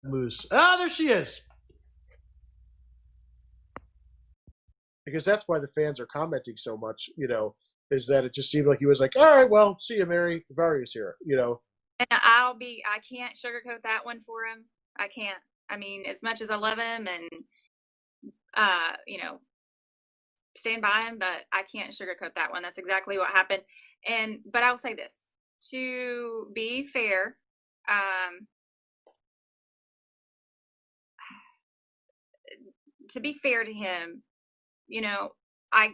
Moose. Ah, there she is. Because that's why the fans are commenting so much. Is that it just seemed like he was like, all right, well, see you, Mary. Various here. And I can't sugarcoat that one for him. I can't. I mean, as much as I love him and, you know, stand by him, but I can't sugarcoat that one. That's exactly what happened. But I'll say this to be fair, um, to be fair to him, you know, I,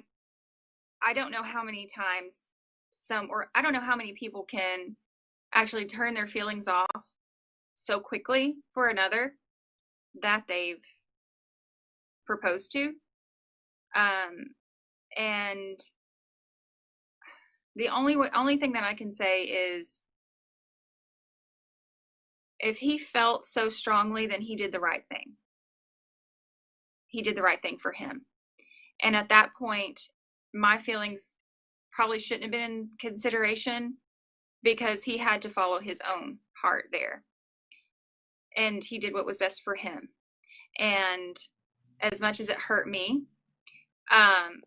I don't know how many times I don't know how many people can actually turn their feelings off so quickly for another that they've proposed to. Um, and the only thing that I can say is if he felt so strongly, then he did the right thing. He did the right thing for him. And at that point, my feelings probably shouldn't have been in consideration because he had to follow his own heart there. And he did what was best for him. And as much as it hurt me, um,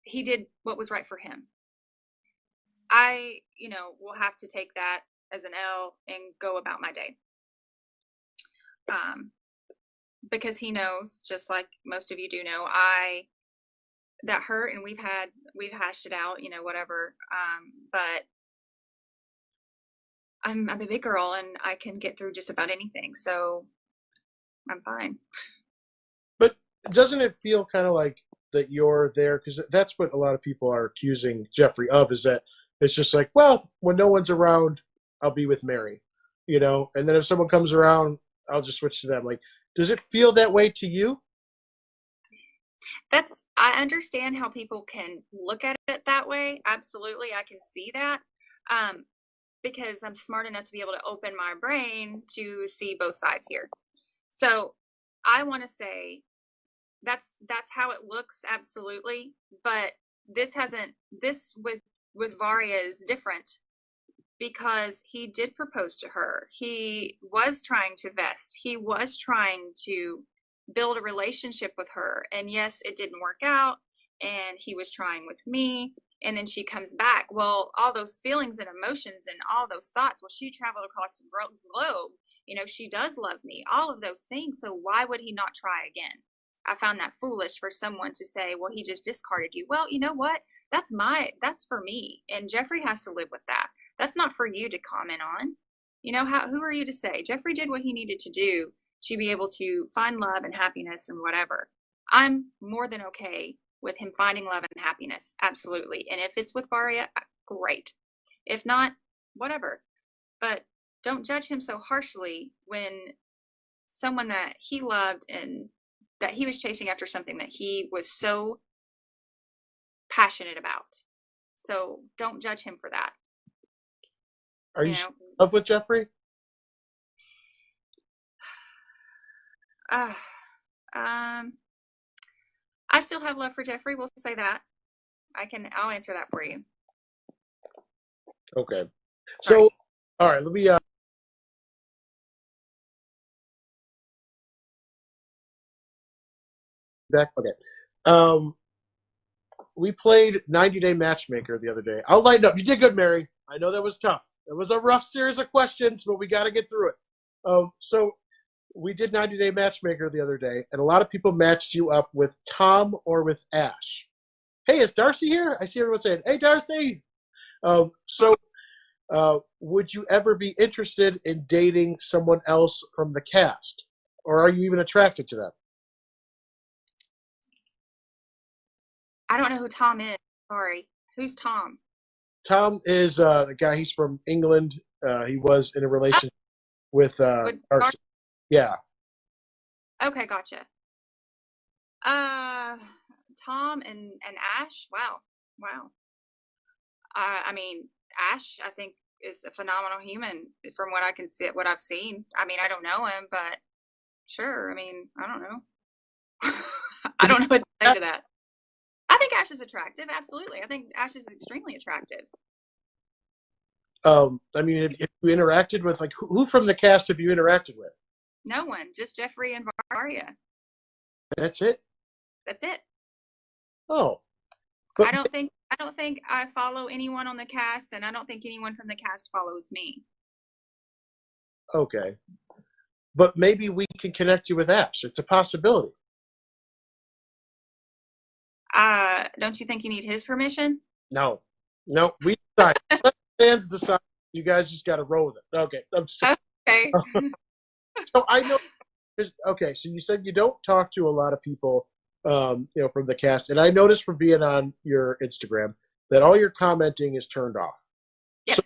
he did what was right for him. I, will have to take that as an L and go about my day. Because he knows, just like most of you do know, that hurt, and we've hashed it out, whatever. But I'm a big girl and I can get through just about anything. So I'm fine. But doesn't it feel kind of like that you're there? Because that's what a lot of people are accusing Geoffrey of, is that it's just like, well, when no one's around, I'll be with Mary, and then if someone comes around, I'll just switch to them. Like, does it feel that way to you? I understand how people can look at it that way. Absolutely. I can see that. Because I'm smart enough to be able to open my brain to see both sides here. So I want to say that's how it looks, absolutely. But this with Varia is different because he did propose to her. He was trying to vest. He was trying to build a relationship with her. And yes, it didn't work out. And he was trying with me. And then she comes back. Well, all those feelings and emotions and all those thoughts, well, she traveled across the globe. She does love me, all of those things. So why would he not try again? I found that foolish for someone to say, well, he just discarded you. Well, you know what? That's for me. And Geoffrey has to live with that. That's not for you to comment on. Who are you to say? Geoffrey did what he needed to do to be able to find love and happiness and whatever. I'm more than okay with him finding love and happiness. Absolutely. And if it's with Varia, great. If not, whatever. But don't judge him so harshly when someone that he loved and that he was chasing after something that he was so passionate about. So don't judge him for that. Are you in love with Geoffrey? I still have love for Geoffrey. We'll say that. I'll answer that for you. Okay. So, all right, let me, back. Okay. We played 90 Day Matchmaker the other day. I'll lighten up. You did good, Mary. I know that was tough. It was a rough series of questions, but we got to get through it. So we did 90 Day Matchmaker the other day, and a lot of people matched you up with Tom or with Ash. Hey, is Darcy here? I see everyone saying, hey, Darcy. Would you ever be interested in dating someone else from the cast? Or are you even attracted to them? I don't know who Tom is. Sorry. Who's Tom? Tom is the guy. He's from England. He was in a relationship with Darcy. Yeah. Okay, gotcha. Tom and Ash. Wow. I mean, Ash, I think, is a phenomenal human from what I can see, what I've seen. I mean, I don't know him, but sure. I mean, I don't know. I don't know what to say to that. I think Ash is attractive. Absolutely. I think Ash is extremely attractive. I mean, have you interacted with, like, who from the cast have you interacted with? No one, just Geoffrey and Varia. That's it? That's it. Oh, but I don't think I follow anyone on the cast, and I don't think anyone from the cast follows me. okay. But maybe we can connect you with Ash. It's a possibility. Don't you think you need his permission? No, no, we decide. Let the fans decide. You guys just got to roll with it. Okay, I'm sorry. Okay. So I know. Okay, so you said you don't talk to a lot of people, from the cast, and I noticed from being on your Instagram that all your commenting is turned off. Yep. So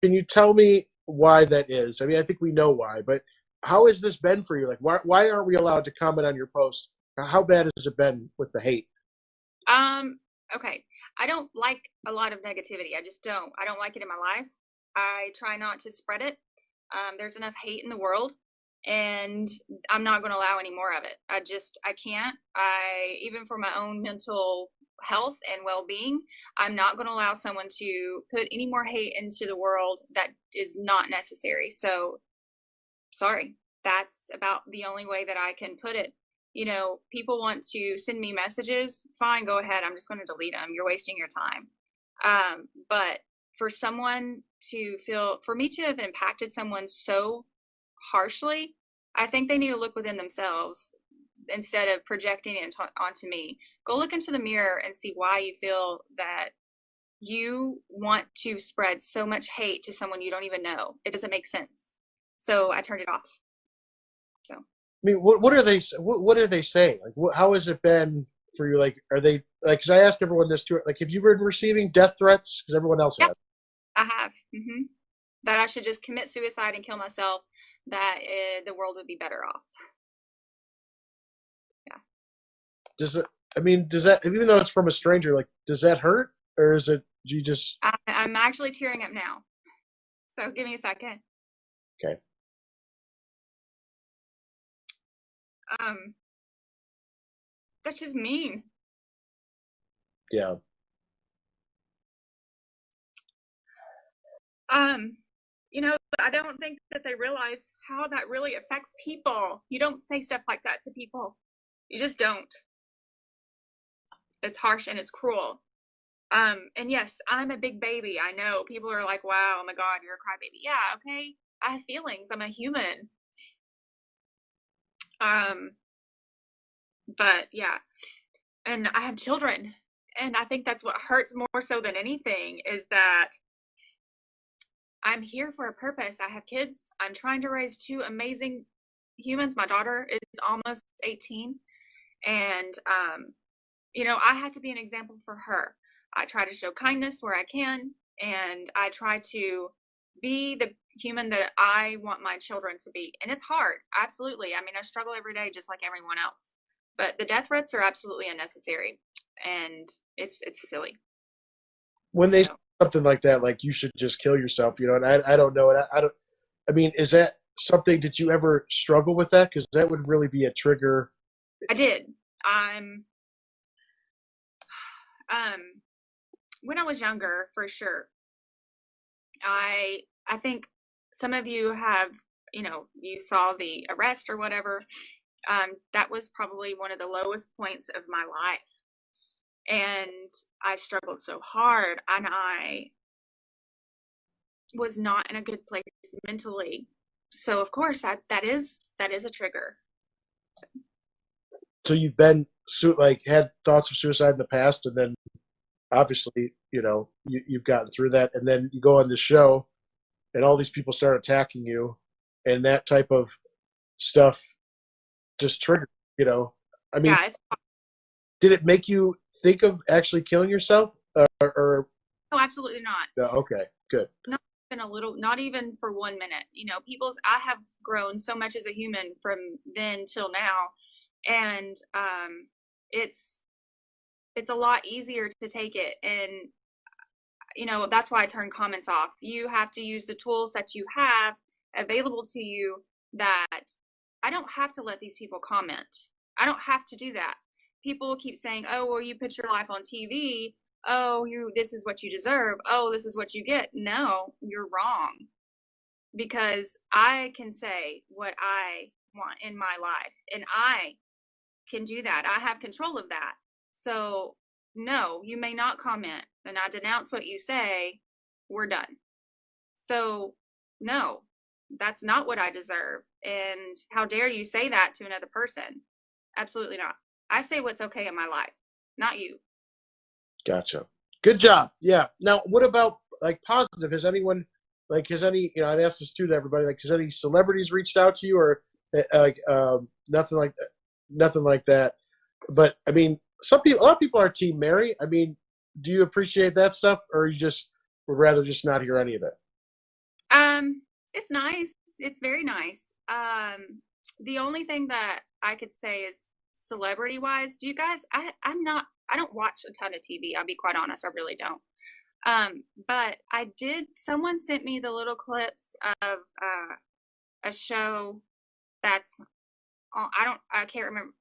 can you tell me why that is? I mean, I think we know why, but how has this been for you? Like, why aren't we allowed to comment on your posts? How bad has it been with the hate? Okay. I don't like a lot of negativity. I just don't. I don't like it in my life. I try not to spread it. There's enough hate in the world, and I'm not going to allow any more of it. I can't. Even for my own mental health and well-being, I'm not going to allow someone to put any more hate into the world that is not necessary. So, sorry. That's about the only way that I can put it. People want to send me messages. Fine, go ahead. I'm just going to delete them. You're wasting your time. But for me to have impacted someone so harshly, I think they need to look within themselves instead of projecting it onto me. Go look into the mirror and see why you feel that you want to spread so much hate to someone you don't even know. It doesn't make sense. So I turned it off. So. I mean, what are they? What are they saying? Like, how has it been for you? Like, are they like? Because I asked everyone this too. Like, have you been receiving death threats? Because everyone else has. I have. That I should just commit suicide and kill myself. That the world would be better off. Yeah. Does it? I mean, does that? Even though it's from a stranger, like, does that hurt, or is it? Do you just? I'm actually tearing up now. So give me a second. Okay. That's just mean. Yeah. I don't think that they realize how that really affects people. You don't say stuff like that to people. You just don't. It's harsh and it's cruel. And yes, I'm a big baby. I know people are like, wow, oh my God, you're a crybaby. Yeah, okay. I have feelings. I'm a human. But yeah, and I have children, and I think that's what hurts more so than anything is that I'm here for a purpose. I have kids. I'm trying to raise two amazing humans. My daughter is almost 18, and I have to be an example for her. I try to show kindness where I can, and I try to be the human that I want my children to be. And it's hard, absolutely. I mean, I struggle every day just like everyone else. But the death threats are absolutely unnecessary, and it's silly. When they say something like that, like you should just kill yourself, and I don't know, and I don't. I mean, is that something? Did you ever struggle with that? Because that would really be a trigger. I did. When I was younger, for sure. I think some of you have, you saw the arrest or whatever. That was probably one of the lowest points of my life. And I struggled so hard, and I was not in a good place mentally. So of course that is a trigger. So you've been had thoughts of suicide in the past, and then obviously, you've gotten through that, and then you go on the show, and all these people start attacking you, and that type of stuff just triggered. I mean, Yeah, did it make you think of actually killing yourself, or? No, absolutely not. No, okay, good. Not even for 1 minute. I have grown so much as a human from then till now, and it's a lot easier to take it, and that's why I turn comments off. You have to use the tools that you have available to you. That I don't have to let these people comment. I don't have to do that. People keep saying, oh, well, you put your life on TV. oh, this is what you deserve. Oh, this is what you get. No, you're wrong. Because I can say what I want in my life, and I can do that. I have control of that. So, no, you may not comment, and I denounce what you say. We're done. So, no, that's not what I deserve. And how dare you say that to another person? Absolutely not. I say what's okay in my life, not you. Gotcha. Good job. Yeah. Now, what about like positive? Has anyone has any I've asked this too to everybody. Like, has any celebrities reached out to you or nothing like that? Nothing like that. But I mean, a lot of people are Team Mary. I mean, do you appreciate that stuff, or you just would rather just not hear any of it? It's nice. It's very nice. The only thing that I could say is celebrity wise, do you guys I don't watch a ton of TV. I'll be quite honest, I really don't. But someone sent me the little clips of a show that's I can't remember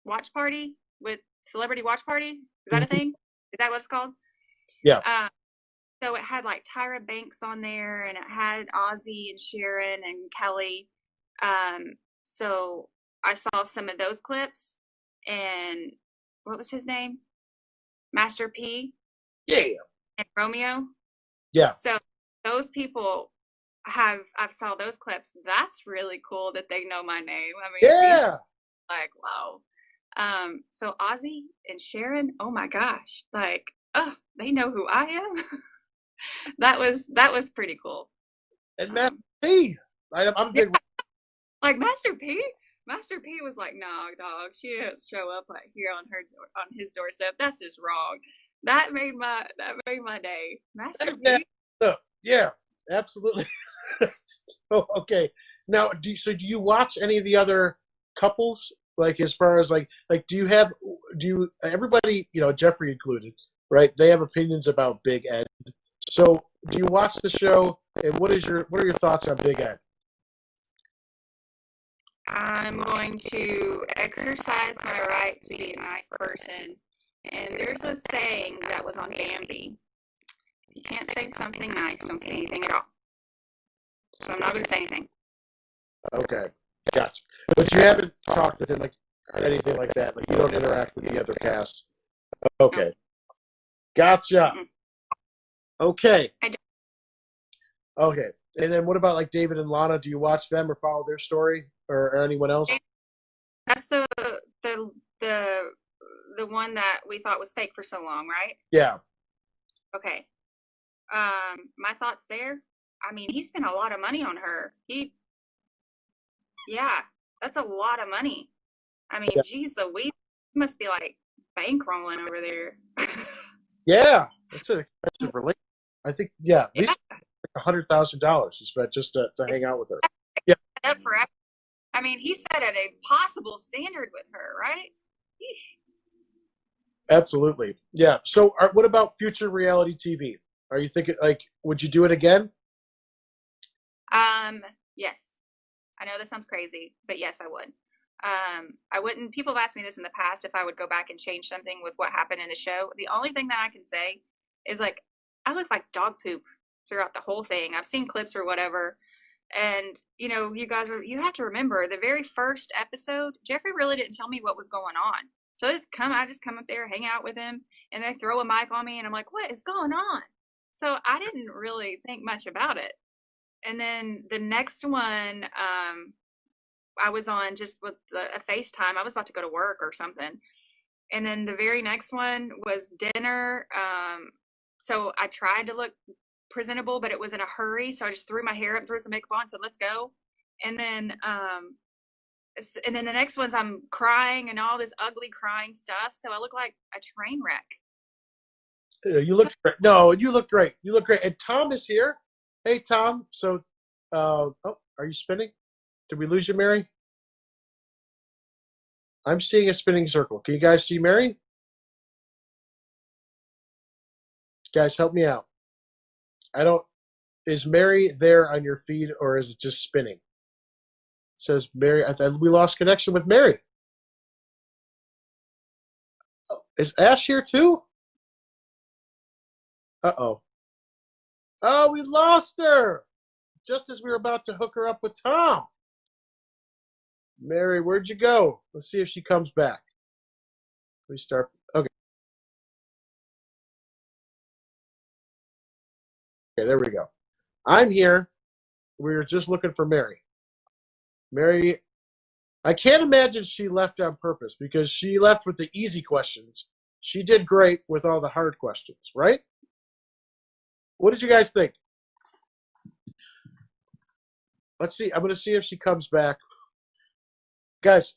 Watch Party with Celebrity Watch Party. Is that a thing? Is that what it's called? Yeah. So it had like Tyra Banks on there, and it had Ozzy and Sharon and Kelly. So I saw some of those clips, and what was his name? Master P. Yeah. And Romeo. Yeah. So those people I've saw those clips. That's really cool that they know my name. I mean, Yeah. like, wow. So Ozzy and Sharon, oh my gosh, like, oh, they know who I am. that was pretty cool. And Master P. I'm big. Like Master P. Master P was like, nah, dog, she didn't show up like here on his doorstep. That's just wrong. That made my day. Master P. Yeah, absolutely. Okay. Now, do you watch any of the other couples? Like, as far as everybody, Geoffrey included, right? They have opinions about Big Ed. So, do you watch the show? And what are your thoughts on Big Ed? I'm going to exercise my right to be a nice person. And there's a saying that was on Bambi. If you can't say something nice, don't say anything at all. So I'm not going to say anything. Okay, gotcha. But you haven't talked with him or anything like that. Like, you don't interact with the other cast. Okay, no. Gotcha. Mm-mm. Okay. I don't. Okay, and then what about like David and Lana? Do you watch them or follow their story, or anyone else? That's the one that we thought was fake for so long, right? Yeah. Okay. My thoughts there. I mean, he spent a lot of money on her. Yeah, that's a lot of money. I mean, Yeah. geez, he must be like bankrolling over there. Yeah, it's an expensive relationship. I think, at least $100,000 he spent just to hang out with her. Yeah. Up forever. I mean, he set an impossible standard with her, right? Absolutely. Yeah. So, what about future reality TV? Are you thinking, would you do it again? Yes. I know this sounds crazy, but yes, I would. I wouldn't. People have asked me this in the past if I would go back and change something with what happened in the show. The only thing that I can say is like I look like dog poop throughout the whole thing. I've seen clips or whatever, and you have to remember the very first episode. Geoffrey really didn't tell me what was going on, so I just come up there, hang out with him, and they throw a mic on me, and I'm like, what is going on? So I didn't really think much about it. And then the next one, I was on just with a FaceTime. I was about to go to work or something. And then the very next one was dinner. So I tried to look presentable, but it was in a hurry. So I just threw my hair up, threw some makeup on, said, let's go. And then the next one's I'm crying and all this ugly crying stuff. So I look like a train wreck. You look great. No, you look great. You look great. And Tom is here. Hey, Tom. So, are you spinning? Did we lose you, Mary? I'm seeing a spinning circle. Can you guys see Mary? Guys, help me out. Is Mary there on your feed, or is it just spinning? It says Mary. We lost connection with Mary. Oh, is Ash here too? Uh-oh. Oh, we lost her! Just as we were about to hook her up with Tom. Mary, where'd you go? Let's see if she comes back. Restart. Okay. Okay, there we go. I'm here. We were just looking for Mary. Mary, I can't imagine she left on purpose because she left with the easy questions. She did great with all the hard questions, right? What did you guys think? Let's see. I'm going to see if she comes back. Guys,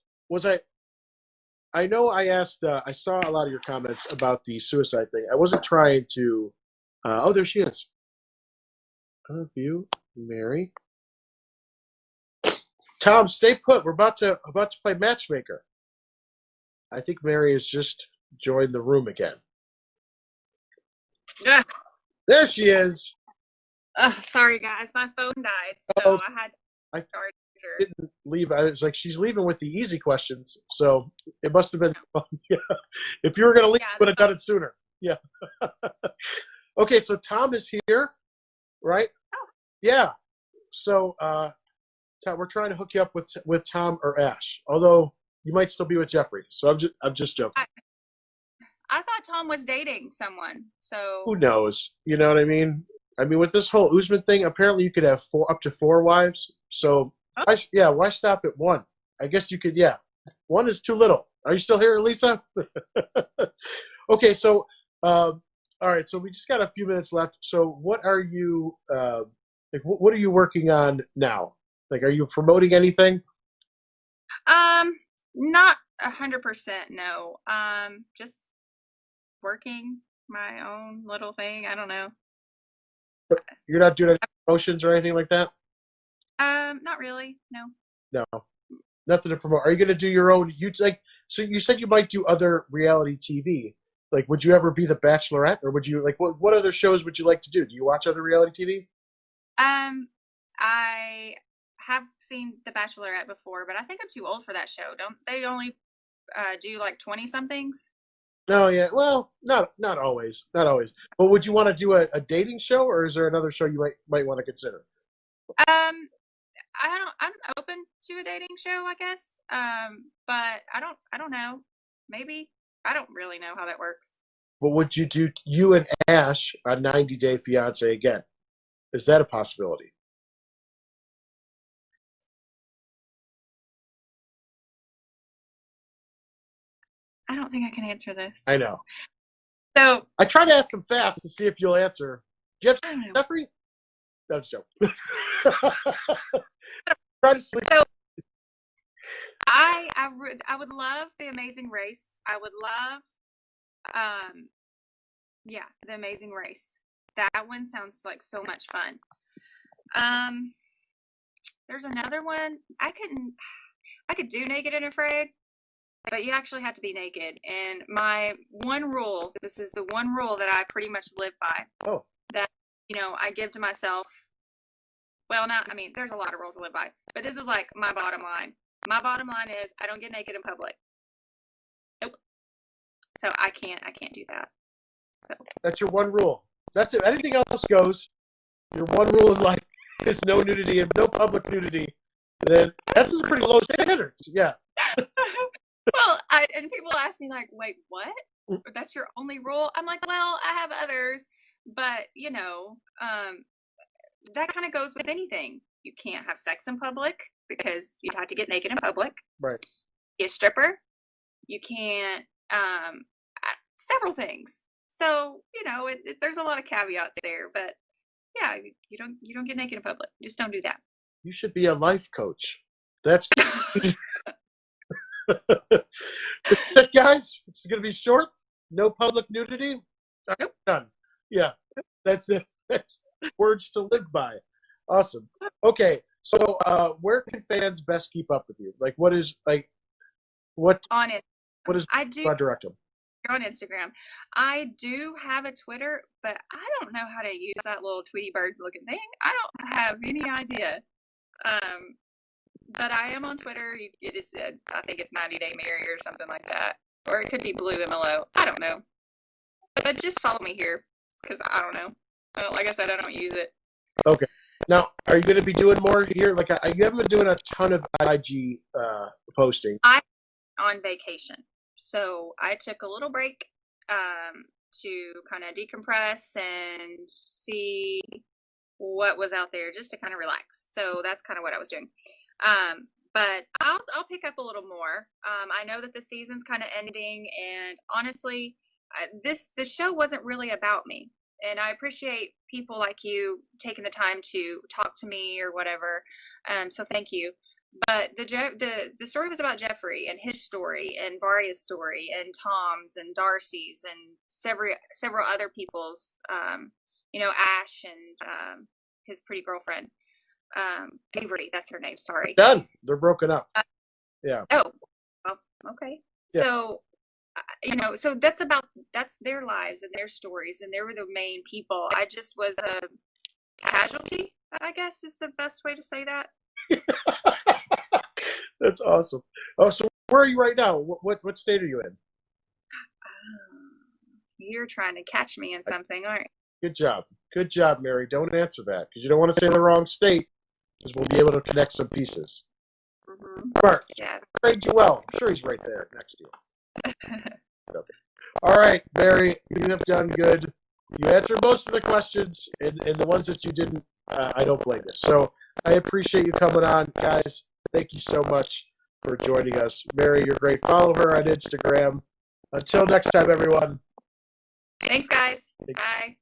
I know I asked, I saw a lot of your comments about the suicide thing. I wasn't trying to, oh, there she is. You, Mary. Tom, stay put. We're about to play matchmaker. I think Mary has just joined the room again. Yeah. There she is. Sorry, guys. My phone died, so I didn't leave. I was like, she's leaving with the easy questions, so it must have been fun. Yeah. If you were going to leave, would have done it sooner. Yeah. Okay, so Tom is here, right? Oh. Yeah. So, Tom, we're trying to hook you up with Tom or Ash, although you might still be with Geoffrey. So I'm just joking. I thought Tom was dating someone, so who knows? You know what I mean? I mean, with this whole Usman thing, apparently you could have up to 4 wives. So, why stop at 1? I guess you could, 1 is too little. Are you still here, Lisa? Okay, so, all right, so we just got a few minutes left. So what are you, what are you working on now? Like, are you promoting anything? Not 100%, no. Just working my own little thing. I don't know. You're not doing any promotions or anything like that? Not really. No. No, nothing to promote. Are you going to do your own? So you said you might do other reality TV. Like, would you ever be the Bachelorette, or would you what other shows would you like to do? Do you watch other reality TV? I have seen The Bachelorette before, but I think I'm too old for that show. Don't they only do like 20 somethings? No, yeah. Well, not always, not always. But would you want to do a dating show, or is there another show you might want to consider? I'm open to a dating show, I guess. But I don't know. Maybe. I don't really know how that works. But would you do you and Ash a 90-day fiance again? Is that a possibility? I don't think I can answer this. I know. So I try to ask them fast to see if you'll answer. Geoffrey? That's a joke. Try to sleep. So, I would love The Amazing Race. I would love, The Amazing Race. That one sounds like so much fun. There's another one. I could do Naked and Afraid, but you actually have to be naked. And my one rule, this is the one rule that I pretty much live by. Oh. That, I give to myself. Well, there's a lot of rules to live by, but this is like my bottom line. My bottom line is I don't get naked in public. Nope. So I can't do that. So that's your one rule. That's it. Anything else goes. Your one rule in life is no nudity and no public nudity. Then that's just pretty low standards. Yeah. Well, and people ask me like, wait, what? That's your only rule? I'm like, well, I have others, but that kind of goes with anything. You can't have sex in public because you'd have to get naked in public. Right. You're a stripper. You can't, several things. So, there's a lot of caveats there, but yeah, you don't get naked in public. Just don't do that. You should be a life coach. That's guys, it's going to be short. No public nudity. Nope. Done. Yeah, that's it. That's words to live by. Awesome. Okay, so where can fans best keep up with you? Like, what on it? What is I do direct them? You're on Instagram. I do have a Twitter, but I don't know how to use that little Tweety Bird looking thing. I don't have any idea. But I am on Twitter. It is, I think it's 90 Day Mary or something like that. Or it could be Blue MLO. I don't know. But just follow me here. because I don't know. Like I said, I don't use it. Okay. Now, are you going to be doing more here? Like, you haven't been doing a ton of IG posting. I'm on vacation, so I took a little break to kind of decompress and see what was out there, just to kind of relax. So that's kind of what I was doing. But I'll pick up a little more. I know that the season's kind of ending, and honestly, the show wasn't really about me. And I appreciate people like you taking the time to talk to me or whatever. So thank you. But the story was about Geoffrey and his story, and Varia's story, and Tom's and Darcy's, and several other people's. Ash and his pretty girlfriend, Avery. That's her name. Sorry. Done. They're broken up. Yeah. Oh. Well, okay. Yeah. So so that's their lives and their stories, and they were the main people. I just was a casualty, I guess is the best way to say that. That's awesome. Oh, so where are you right now? What state are you in? You're trying to catch me in something, aren't you? Good job, Mary. Don't answer that because you don't want to say the wrong state, because we'll be able to connect some pieces. Mm-hmm. Mark, Yeah. Greg Joel. I'm sure he's right there next to you. Okay. All right, Mary, you have done good. You answered most of the questions, and the ones that you didn't, I don't blame you. So I appreciate you coming on, guys. Thank you so much for joining us. Mary, you're great. Follow her on Instagram. Until next time, everyone. Thanks, guys. Bye.